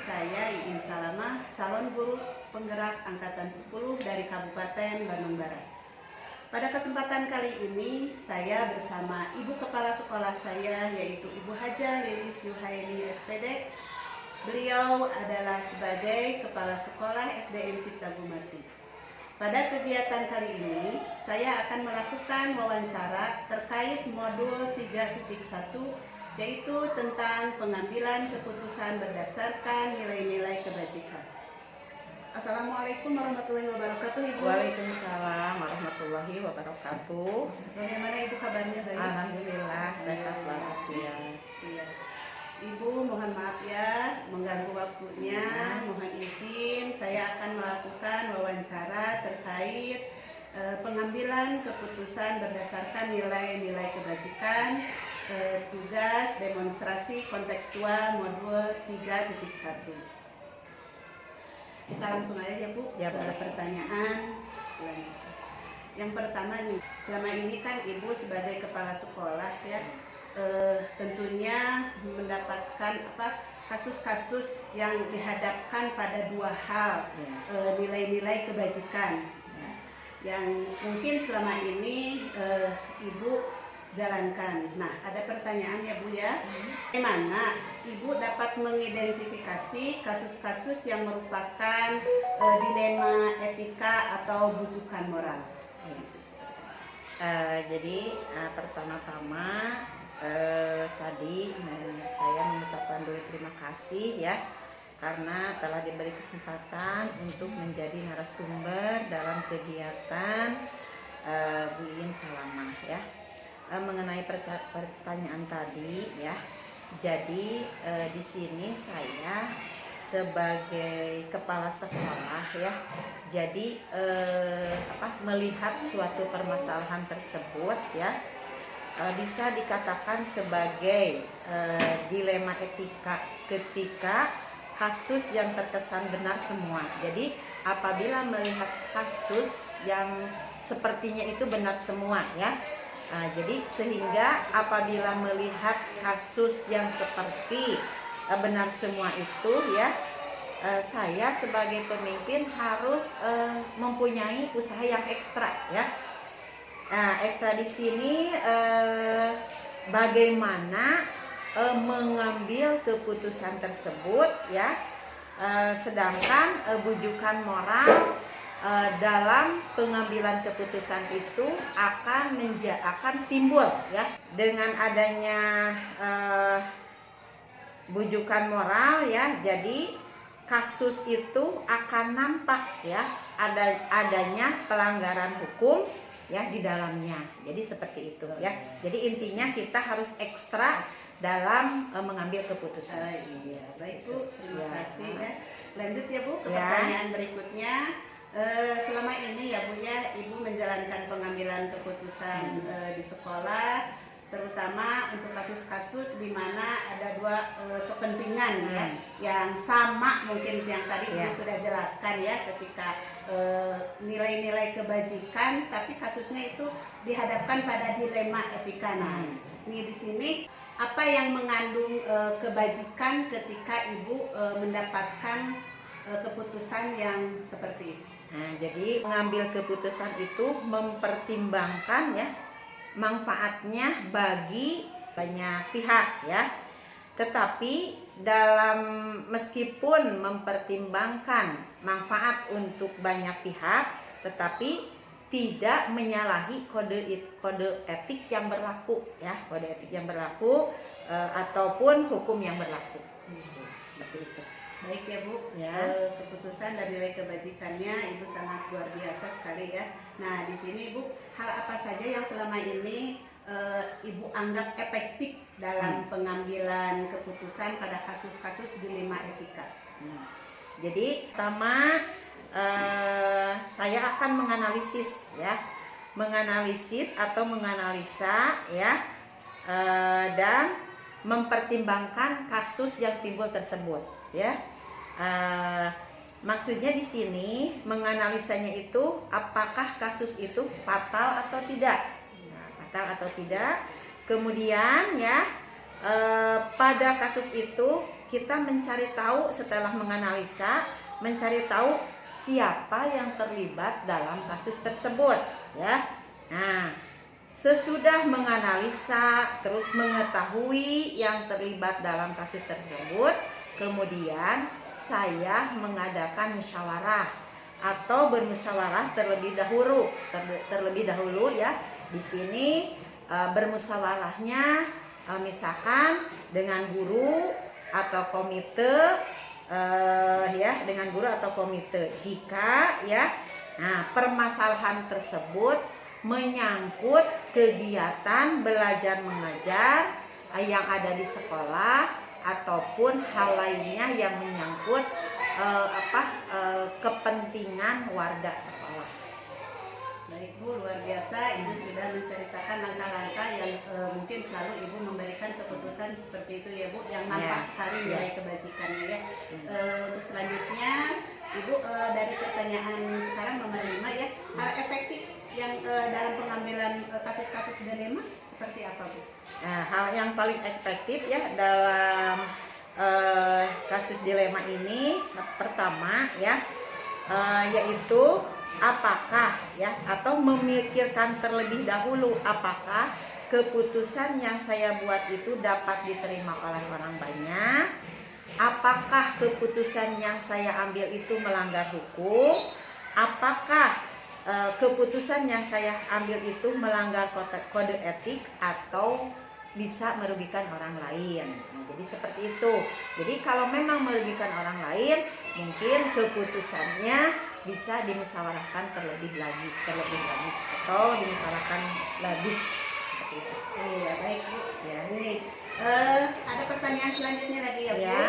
saya Iin Salamah, calon guru penggerak angkatan 10 dari Kabupaten Bandung Barat. Pada kesempatan kali ini, saya bersama Ibu Kepala Sekolah saya, yaitu Ibu Haja Lilis Yuhaini SPD. Beliau adalah sebagai Kepala Sekolah SDN Cipta Gumati. Pada kegiatan kali ini, saya akan melakukan wawancara terkait modul 3.1, yaitu tentang pengambilan keputusan berdasarkan nilai-nilai kebajikan. Assalamualaikum warahmatullahi wabarakatuh, Ibu. Waalaikumsalam warahmatullahi wabarakatuh. Bagaimana Ibu kabarnya? Baik? Alhamdulillah sehat walafiat. Iya. Ibu mohon maaf ya mengganggu waktunya, mohon izin saya akan melakukan wawancara terkait pengambilan keputusan berdasarkan nilai-nilai kebajikan, tugas demonstrasi kontekstual modul 3.1. Kita langsung aja Bu Ya, ke pertanyaan selanjutnya. Yang pertama nih, selama ini kan Ibu sebagai kepala sekolah ya, tentunya mendapatkan kasus-kasus yang dihadapkan pada dua hal, nilai-nilai kebajikan yang mungkin selama ini Ibu jalankan. Nah, ada pertanyaan ya Bu ya, bagaimana Ibu dapat mengidentifikasi kasus-kasus yang merupakan dilema etika atau bujukan moral? Jadi pertama-tama tadi saya mengucapkan dulu terima kasih ya, karena telah diberi kesempatan untuk menjadi narasumber dalam kegiatan Bu Iin Salamah ya. Mengenai pertanyaan tadi ya, jadi di sini saya sebagai kepala sekolah ya, jadi melihat suatu permasalahan tersebut ya, bisa dikatakan sebagai dilema etika ketika kasus yang terkesan benar semua. Jadi apabila melihat kasus yang sepertinya itu benar semua ya, jadi sehingga apabila melihat kasus yang seperti benar semua itu ya, saya sebagai pemimpin harus mempunyai usaha yang ekstra ya. Nah, ekstra di sini bagaimana mengambil keputusan tersebut ya, sedangkan bujukan moral dalam pengambilan keputusan itu akan timbul ya dengan adanya bujukan moral ya. Jadi kasus itu akan nampak ya adanya pelanggaran hukum ya di dalamnya. Jadi seperti itu ya. Jadi intinya kita harus ekstra dalam mengambil keputusan. Iya, baik Bu, terima kasih ya. Lanjut ya Bu ke Ya. pertanyaan berikutnya. Selama ini ya Bu ya, Ibu menjalankan pengambilan keputusan di sekolah, terutama untuk kasus-kasus di mana ada dua kepentingan ya, yang sama mungkin yang tadi Ibu sudah jelaskan ya, ketika nilai-nilai kebajikan tapi kasusnya itu dihadapkan pada dilema etika. Nah, ini di sini apa yang mengandung kebajikan ketika Ibu mendapatkan keputusan yang seperti itu? Nah, jadi mengambil keputusan itu mempertimbangkan ya manfaatnya bagi banyak pihak ya. Tetapi dalam meskipun mempertimbangkan manfaat untuk banyak pihak, tetapi tidak menyalahi kode etik yang berlaku ya, kode etik yang berlaku ataupun hukum yang berlaku. Seperti itu. Baik ya Bu, Ya. keputusan dan nilai kebajikannya Ibu sangat luar biasa sekali ya. Nah, di sini Ibu, hal apa saja yang selama ini Ibu anggap efektif dalam pengambilan keputusan pada kasus-kasus dilema etika? Jadi pertama saya akan menganalisis ya, menganalisis atau menganalisa ya, dan mempertimbangkan kasus yang timbul tersebut ya. Maksudnya di sini menganalisanya itu apakah kasus itu fatal atau tidak. Nah, fatal atau tidak. Kemudian ya, pada kasus itu kita mencari tahu setelah menganalisa, mencari tahu siapa yang terlibat dalam kasus tersebut, ya. Nah, sesudah menganalisa terus mengetahui yang terlibat dalam kasus tersebut, kemudian saya mengadakan musyawarah atau bermusyawarah terlebih dahulu ya. Di sini bermusyawarahnya misalkan dengan guru atau komite ya, dengan guru atau komite. Jika ya, nah permasalahan tersebut menyangkut kegiatan belajar mengajar yang ada di sekolah ataupun hal lainnya yang menyangkut kepentingan warga sekolah. Baik Bu, luar biasa Ibu sudah menceritakan langkah-langkah yang mungkin selalu Ibu memberikan keputusan seperti itu ya Bu, yang nampak sekali nilai kebajikannya ya. Untuk selanjutnya Ibu, dari pertanyaan sekarang nomor 5 ya, hal efektif yang dalam pengambilan kasus-kasus dilema seperti apa Bu? Nah, hal yang paling efektif ya dalam kasus dilema ini pertama ya, yaitu apakah ya, atau memikirkan terlebih dahulu apakah keputusan yang saya buat itu dapat diterima oleh orang banyak, apakah keputusan yang saya ambil itu melanggar hukum, apakah keputusan yang saya ambil itu melanggar kode etik atau bisa merugikan orang lain. Nah, jadi seperti itu. Jadi kalau memang merugikan orang lain, mungkin keputusannya bisa dimusyawarahkan terlebih lagi atau dimusyawarahkan lagi seperti itu. Iya, baik Bu. Ya. Ini ada pertanyaan selanjutnya lagi ya Bu. Ya.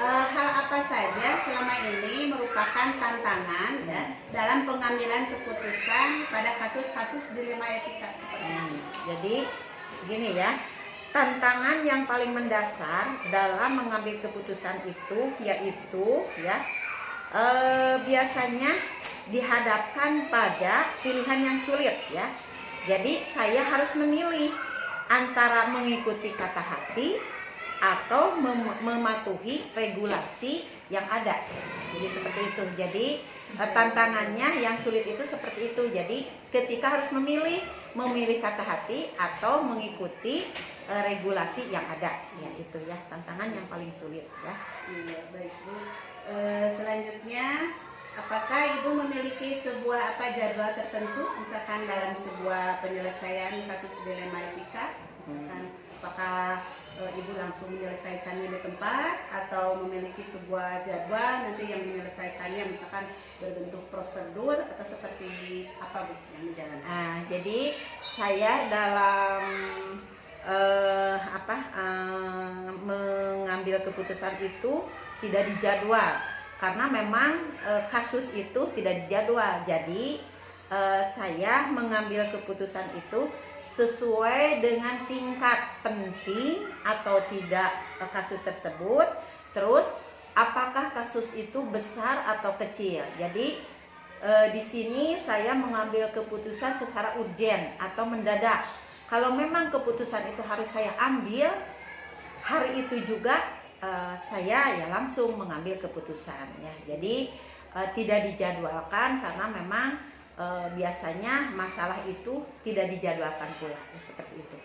Hal apa saja selama ini merupakan tantangan ya dalam pengambilan keputusan pada kasus-kasus dilema etika seperti ini? Jadi gini ya, tantangan yang paling mendasar dalam mengambil keputusan itu yaitu ya, biasanya dihadapkan pada pilihan yang sulit ya. Jadi saya harus memilih antara mengikuti kata hati atau mematuhi regulasi yang ada. Jadi seperti itu. Jadi tantangannya yang sulit itu seperti itu. Jadi ketika harus memilih kata hati atau mengikuti regulasi yang ada, ya itu ya tantangan yang paling sulit ya. Iya, baik Bu. Selanjutnya, apakah Ibu memiliki sebuah jadwal tertentu, misalkan dalam sebuah penyelesaian kasus dilema etika? Misalkan, apakah Ibu langsung menyelesaikannya di tempat atau memiliki sebuah jadwal nanti yang menyelesaikannya, misalkan berbentuk prosedur atau seperti apa Bu yang dijalankan? Jadi saya dalam mengambil keputusan itu tidak dijadwal karena memang kasus itu tidak dijadwal. Jadi saya mengambil keputusan itu sesuai dengan tingkat penting atau tidak kasus tersebut, terus apakah kasus itu besar atau kecil. Jadi di sini saya mengambil keputusan secara urgen atau mendadak. Kalau memang keputusan itu harus saya ambil hari itu juga, saya ya langsung mengambil keputusan ya. Jadi tidak dijadwalkan karena memang biasanya masalah itu tidak dijadwalkan pula ya, seperti itu.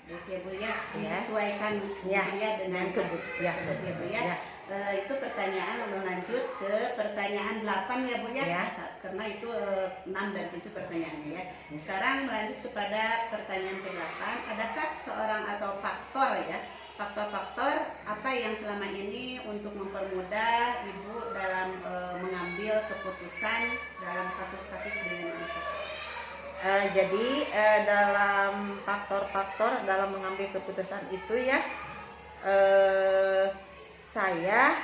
Oke Bu ya, disesuaikan ya dengan kasus ya Bu ya. Itu pertanyaan, lalu lanjut ke pertanyaan 8 ya Bu ya. Karena itu 6 dan 7 pertanyaannya ya. Sekarang melanjut kepada pertanyaan ke-8, adakah seorang atau faktor-faktor apa yang selama ini untuk mempermudah Ibu dalam mengambil keputusan dalam kasus-kasus dilema etika? Jadi dalam faktor-faktor dalam mengambil keputusan itu ya, saya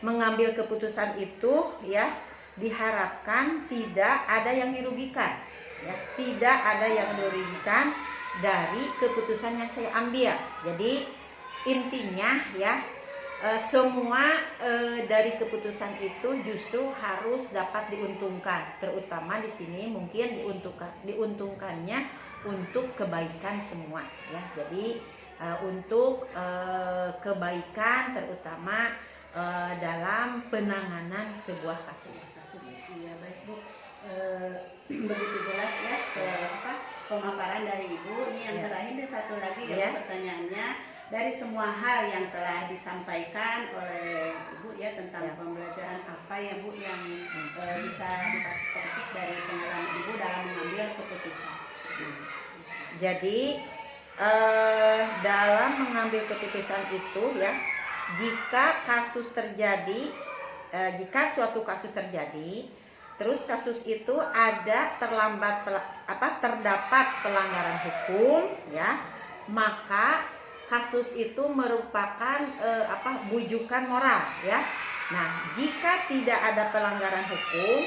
mengambil keputusan itu ya diharapkan tidak ada yang dirugikan ya, tidak ada yang dirugikan dari keputusan yang saya ambil. Jadi intinya ya, semua dari keputusan itu justru harus dapat diuntungkan, terutama di sini mungkin diuntungkannya untuk kebaikan semua ya. Jadi untuk kebaikan, terutama dalam penanganan sebuah kasus. Iya, baik Bu. Begitu jelas ya pemaparan dari Ibu. Ini yang terakhir satu lagi ya pertanyaannya, dari semua hal yang telah disampaikan oleh Ibu ya tentang pembelajaran apa ya Bu yang bisa dipetik dari pengalaman Ibu dalam mengambil keputusan. Jadi dalam mengambil keputusan itu ya, jika suatu kasus terjadi, terus kasus itu ada terdapat pelanggaran hukum ya, maka kasus itu merupakan bujukan moral ya. Nah, jika tidak ada pelanggaran hukum,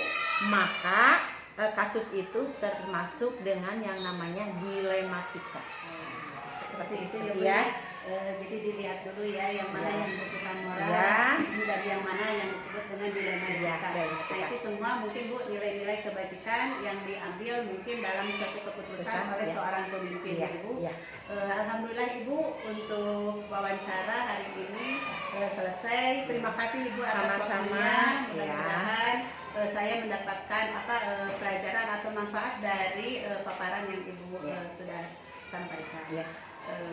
maka kasus itu termasuk dengan yang namanya dilematika. Seperti itu ya Bu ya. Jadi dilihat dulu ya yang mana yang bujukan moral dan yang mana yang disebut dengan dilematika. Nah, itu semua mungkin Bu nilai-nilai kebajikan yang diambil mungkin dalam suatu keputusan oleh seorang pemimpin Ibu. Alhamdulillah Ibu untuk wawancara hari ini selesai. Terima kasih Ibu atas waktunya. Mudah-mudahan saya mendapatkan pelajaran atau manfaat dari paparan yang Ibu sudah sampaikan.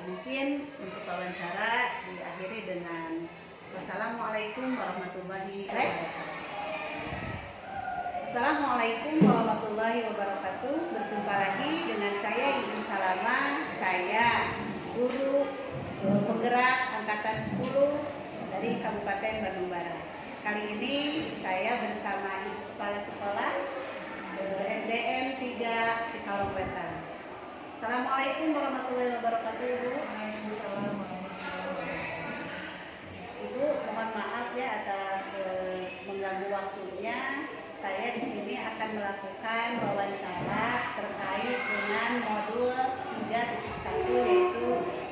Mungkin untuk wawancara diakhiri dengan wassalamualaikum warahmatullahi wabarakatuh. Assalamualaikum warahmatullahi wabarakatuh. Berjumpa lagi dengan saya Ibu Salama, saya guru penggerak angkatan 10 dari Kabupaten Bandung Barat. Kali ini saya bersama Ibu Kepala Sekolah SDN 3 Cikalong Wetan. Assalamualaikum warahmatullahi wabarakatuh Ibu. Waalaikumsalam warahmatullahi wabarakatuh. Ibu, mohon maaf ya atas mengganggu waktunya. Saya di sini akan melakukan wawancara terkait dengan modul 3.1 yaitu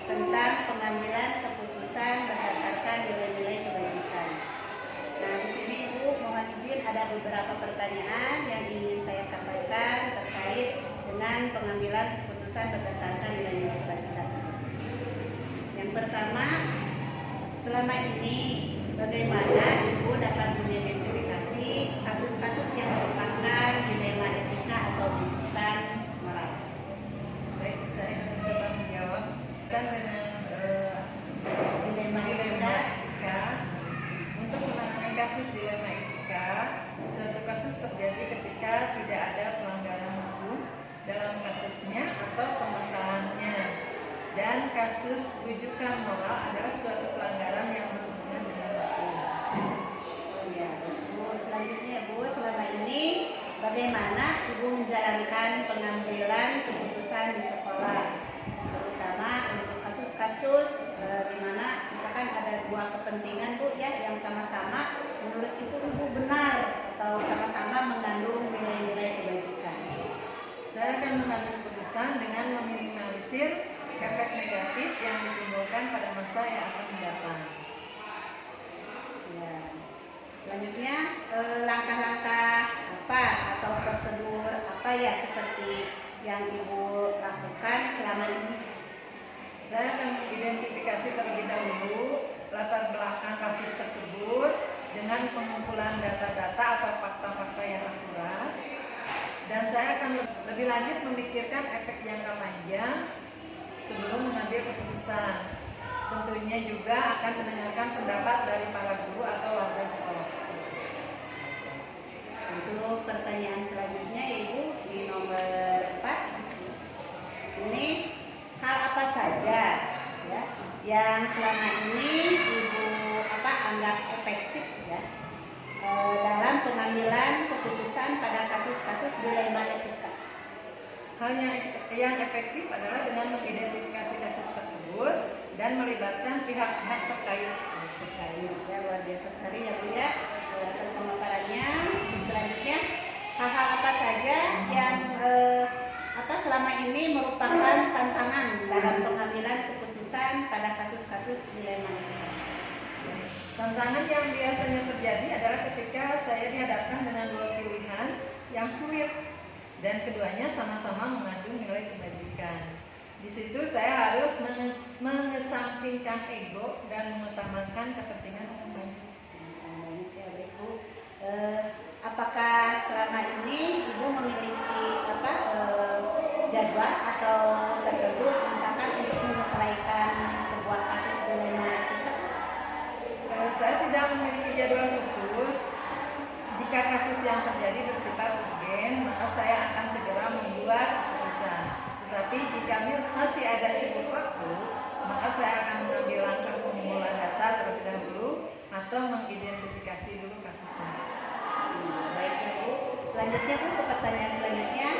tentang pengambilan keputusan berdasarkan nilai-nilai kebajikan. Nah, di sini Ibu mohon izin ada beberapa pertanyaan yang ingin saya sampaikan terkait dengan pengambilan keputusan berdasarkan nilai-nilai kebajikan. Yang pertama, selama ini bagaimana Ibu dapat mengidentifikasi kasus-kasus yang merupakan dilema etika atau bujukan moral? Baik, saya akan coba menjawab dengan Dilema etika. etika. Untuk menangani kasus dilema etika, suatu kasus terjadi ketika tidak ada pelanggaran hukum dalam kasusnya atau permasalahannya, dan kasus bujukan moral adalah suatu pelanggaran yang berhubungan dengan hukum. Ya, Bu, selanjutnya Bu, selama ini bagaimana Ibu menjalankan pengambilan keputusan di sekolah, terutama untuk kasus-kasus di mana misalkan ada dua kepentingan Bu ya yang sama-sama menurut Ibu benar atau sama-sama mengandung nilai-nilai kebajikan. Saya akan mengambil keputusan dengan meminimalisir efek negatif yang ditimbulkan pada masa yang akan mendatang. Ya. Selanjutnya langkah-langkah apa atau prosedur apa ya seperti yang Ibu lakukan selama ini? Saya akan mengidentifikasi terlebih dahulu latar belakang kasus tersebut dengan pengumpulan data-data atau fakta-fakta yang akurat, dan saya akan lebih lanjut memikirkan efek jangka panjang sebelum mengambil keputusan. Tentunya juga akan mendengarkan pendapat dari para guru atau warga sekolah. Untuk pertanyaan selanjutnya Ibu di nomor 4. Sini hal apa saja ya yang selama ini Ibu anggap efektif ya dalam pengambilan keputusan pada kasus-kasus dilema etika? Hal yang efektif adalah dengan mengidentifikasi kasus tersebut dan melibatkan pihak-pihak terkait. Ya, luar biasa sekali ya Bu ya atas pemaparannya. Selanjutnya hal-hal apa saja yang selama ini merupakan tantangan dalam pengambilan keputusan pada kasus-kasus dilema etika? Tantangan yang biasanya terjadi adalah ketika saya dihadapkan dengan dua pilihan yang sulit dan keduanya sama-sama mengandung nilai kebajikan. Di situ saya harus mengesampingkan ego dan mengutamakan kepentingan orang banyak. Ya, baik, Bu. Apakah selama ini Ibu memiliki jadwal atau tertentu misalkan untuk menyelesaikan sebuah kasus dilema etika? Saya tidak memiliki jadwal khusus. Jika kasus yang terjadi bersifat urgen, maka saya akan segera membuat keputusan. Tetapi jika masih ada cukup waktu, maka saya akan mengambil langkah pengumpulan data terlebih dahulu atau mengidentifikasi dulu kasusnya. Baik, Bu. Selanjutnya, Bu, ke pertanyaan selanjutnya.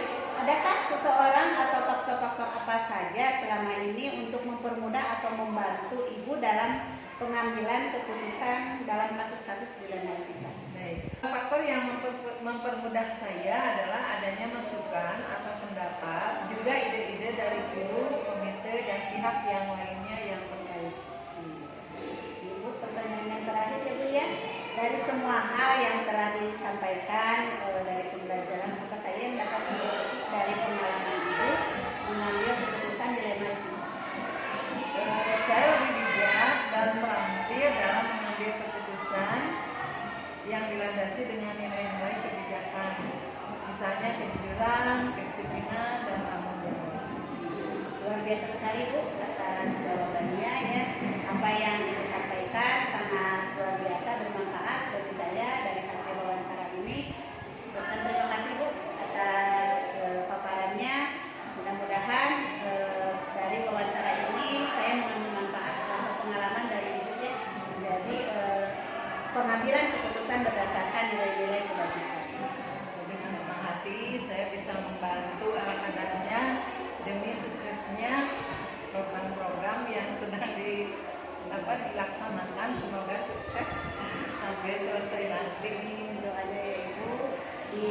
Adakah seseorang atau faktor-faktor apa saja selama ini untuk mempermudah atau membantu Ibu dalam pengambilan keputusan dalam kasus-kasus dilema etika? Baik. Faktor yang mempermudah saya adalah adanya masukan atau pendapat, juga ide-ide dari guru, komite, dan pihak yang lainnya yang terkait. Ibu, pertanyaan yang terakhir ya, Bu, ya. Dari semua hal yang telah disampaikan dari pembelajaran, apa saja yang dapat dipetik dari pengalaman Ibu mengambil keputusan dilema etika? Saya lebih bijak dan terampil dalam mengambil keputusan yang dilandasi dengan nilai-nilai kebijakan, misalnya kejujuran, kedisiplinan, dan tanggung jawab. Luar biasa sekali, Bu, atas jawabannya ya. Apa yang Ibu sampaikan sangat luar biasa, bermanfaat bagi saya dari hasil wawancara ini. Ucapkan terima kasih, Bu, atas paparannya. Mudah-mudahan dari wawancara ini saya mengambil manfaat atau pengalaman dari Ibu ya. Jadi pengambilan keputusan berdasarkan nilai-nilai kebajikan. Dengan senang hati saya bisa membantu ala kadarnya demi suksesnya program-program yang sedang dilaksanakan. Semoga sukses sampai selesai nanti. Doanya ya, Ibu. Di